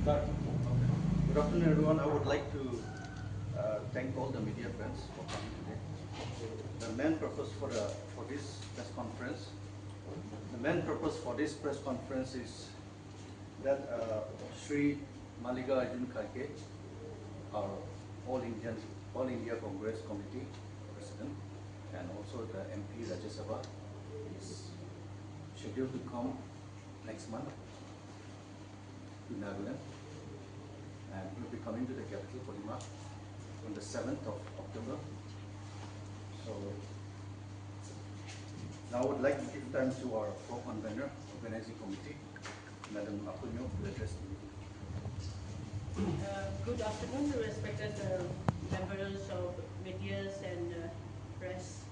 Start. Good afternoon, everyone. I would like to thank all the media friends for coming today. The main purpose for this press conference, is that Sri Maliga Arjun Kharge, our All India Congress Committee President, and also the MP Rajya Sabha, is scheduled to come next month to Nagaland, and will be coming to the capital, Kohima, on the 7th of October. So now I would like to give time to our co-convener, organizing committee, Madam Apunyo, to address the meeting. Good afternoon, respected members of media and press.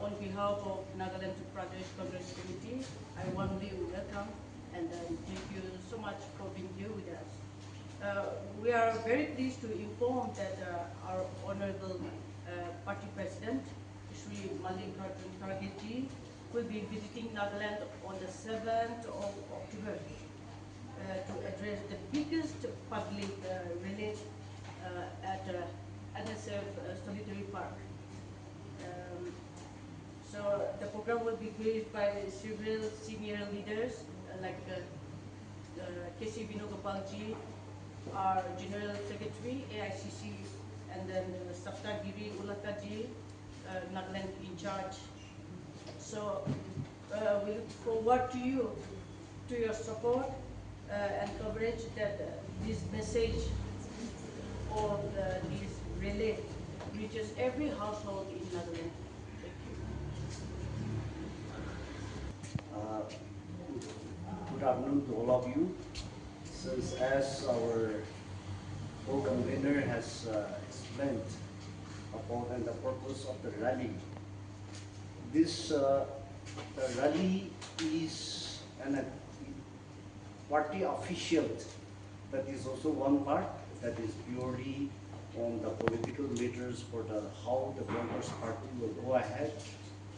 On behalf of Nagaland Pradesh Congress Committee, I warmly welcome and thank you so much for being here with us. We are very pleased to inform that our Honorable Party President, Sri Mallikarjun Kharge ji, will be visiting Nagaland on the 7th of October to address the biggest public rally at NSF Solitary Park. So the program will be graced by several senior leaders like K.C. Venugopalji, our General Secretary, AICC, and then Saptagiri Ulakaji, Nagaland in charge. So we look forward to your support and coverage that this message of this relay reaches every household in Nagaland. Thank you. Good afternoon to all of you. Since as our co-convener has explained about and the purpose of the rally, this the rally is an party official. That is also one part that is purely on the political matters for how the Congress party will go ahead,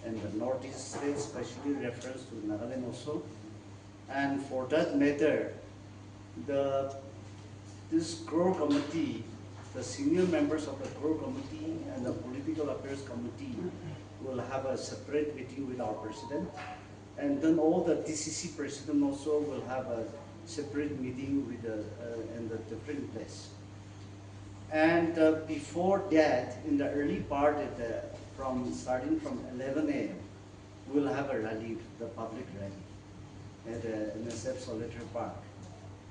and the Northeast states, especially reference to Nagaland also. And for that matter, this core committee, the senior members of the core committee and the political affairs committee will have a separate meeting with our president, and then all the DCC president also will have a separate meeting with in the different place. And before that, in the early part, starting from 11 a.m., we'll have a rally, the public rally, at NSF Solitary Park.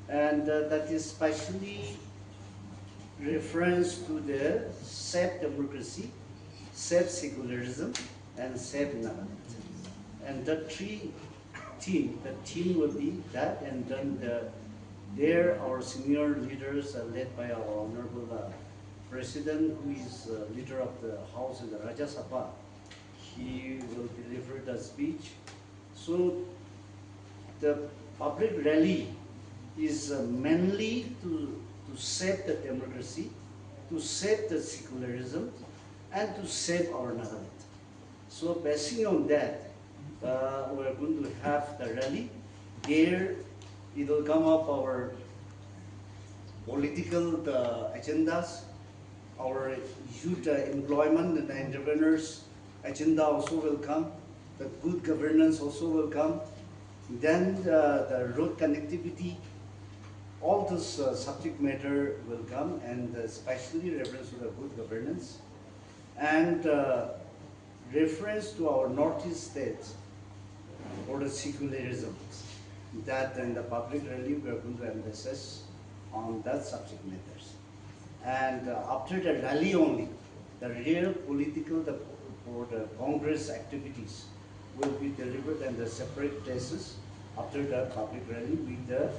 And that is specially reference to the safe democracy, safe secularism, and safe Nagaland. And the team will be that, and then there our senior leaders are led by our honorable president, who is leader of the house in the Rajya Sabha. He will deliver the speech. So the public rally is mainly to save the democracy, to save the secularism, and to save our Nagaland. So basing on that, we are going to have the rally. There it will come up our political agendas, our youth employment and entrepreneurs agenda also will come, the good governance also will come, then the road connectivity, all this subject matter will come, and especially reference to the good governance, and reference to our Northeast states for the secularism. That in the public rally we are going to emphasize on that subject matters. And after the rally only, the real political for the Congress activities will be delivered in the separate places after the public rally with the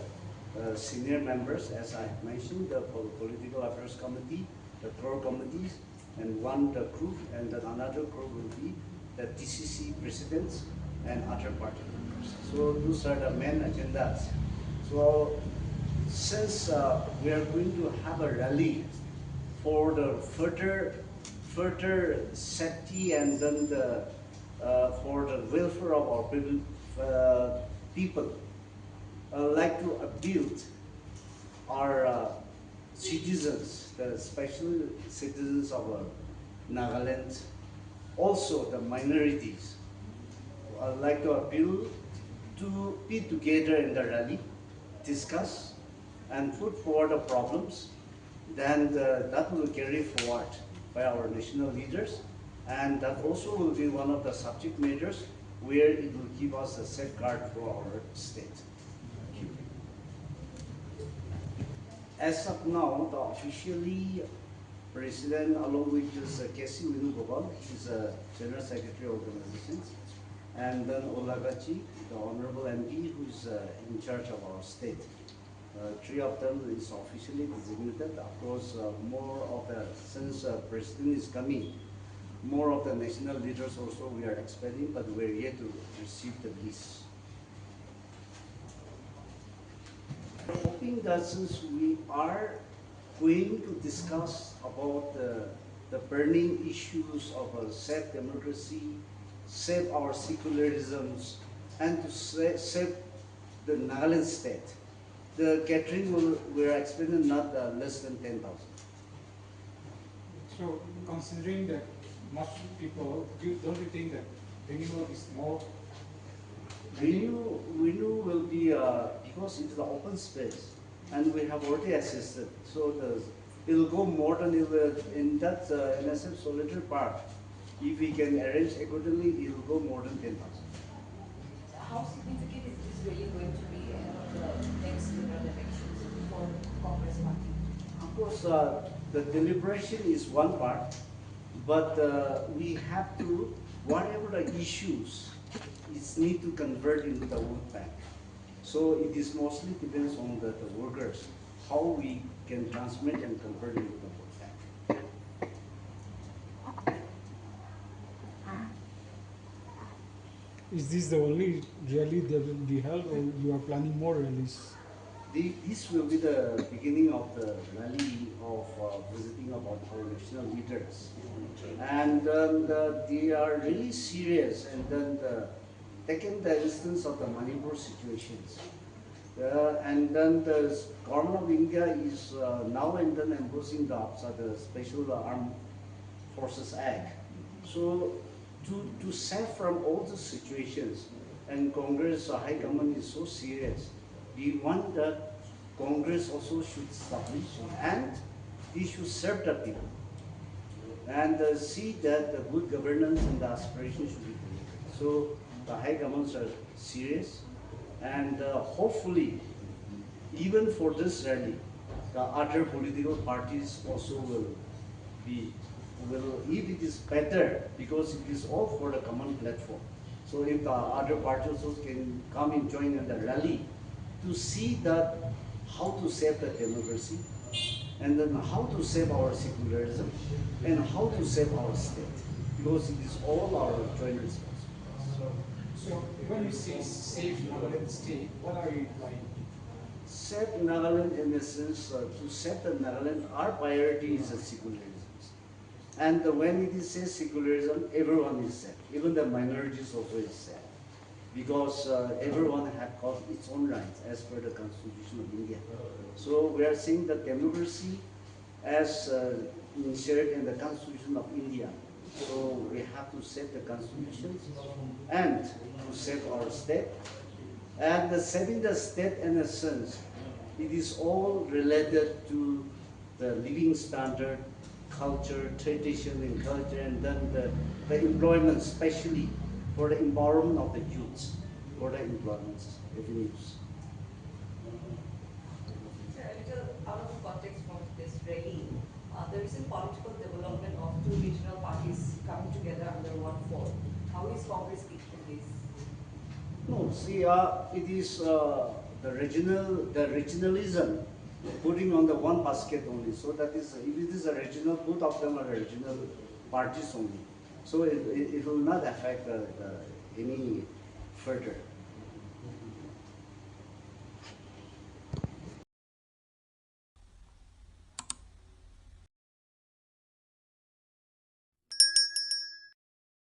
senior members, as I mentioned, the political affairs committee, the core committees, and the group, and then another group will be the DCC presidents and other party members. So those are the main agendas. So since we are going to have a rally for the further safety, and then for the welfare of our people, I would like to build our citizens, the special citizens of Nagaland, also the minorities. I'd like to appeal to be together in the rally, discuss and put forward the problems, then that will carry forward by our national leaders, and that also will be one of the subject matters where it will give us a safeguard for our state. Thank you. As of now, the officially President, along with this K.C. Venugopal, he's a General Secretary of Organizations, and then Olagachi, the Honorable MP, who's in charge of our state. Three of them is officially designated. Of course, more of the, since President is coming, more of the national leaders also we are expecting, but we're yet to receive the list. Hoping that since we are going to discuss about the burning issues of safe democracy, save our secularisms, and to save the Nagaland state, the catering we are expecting not less than 10,000. So, considering that much people, don't you think that renewal is more? Renew will be, because it's the open space, and we have already assisted, so it will go more than in that NSF Solitary Park. If we can arrange accordingly, it will go more than 10,000. How significant is this really going to be ahead of the next general elections for Congress Party? Of course, the deliberation is one part, but we have to, whatever the issues, is need to convert into the vote bank. So it is mostly depends on the workers, how we can transmit and convert into the vote bank. Is this the only rally that will be held, or you are planning more rallies? This will be the beginning of the rally of visiting about our national leaders. And they are really serious, and then taking the instance of the Manipur situations. And then the government of India is now and then imposing the Special Armed Forces Act. So to save from all the situations, and Congress High Command is so serious, we want that Congress also should establish and we should serve the people and see that the good governance and the aspirations should be created. So the High Commands are serious, and hopefully even for this rally, the other political parties also will be, if it is better, because it is all for the common platform. So if the other parties also can come and join in the rally to see that how to save the democracy, and then how to save our secularism, and how to save our state, because it is all our joint responsibility. So when you say save Nagaland state, what are you implying? Save Nagaland in the sense, to save the Nagaland, our priority is the secularism. And when it is said secularism, everyone is saved, even the minorities also is saved. Because everyone has got its own rights as per the Constitution of India. So we are saying that democracy as inserted in the Constitution of India. So we have to save the Constitution and to save our state. And saving the state in a sense, it is all related to the living standard, culture, tradition and culture, and then the employment, especially for the empowerment of the youths, for the employment avenues. Sir, a little out of context from this rally, the recent political development of two regional parties coming together under one fort. How is Congress in this? No, see, it is the regionalism putting on the one basket only. So that is, if it is a regional, both of them are regional parties only. So it will not affect any further.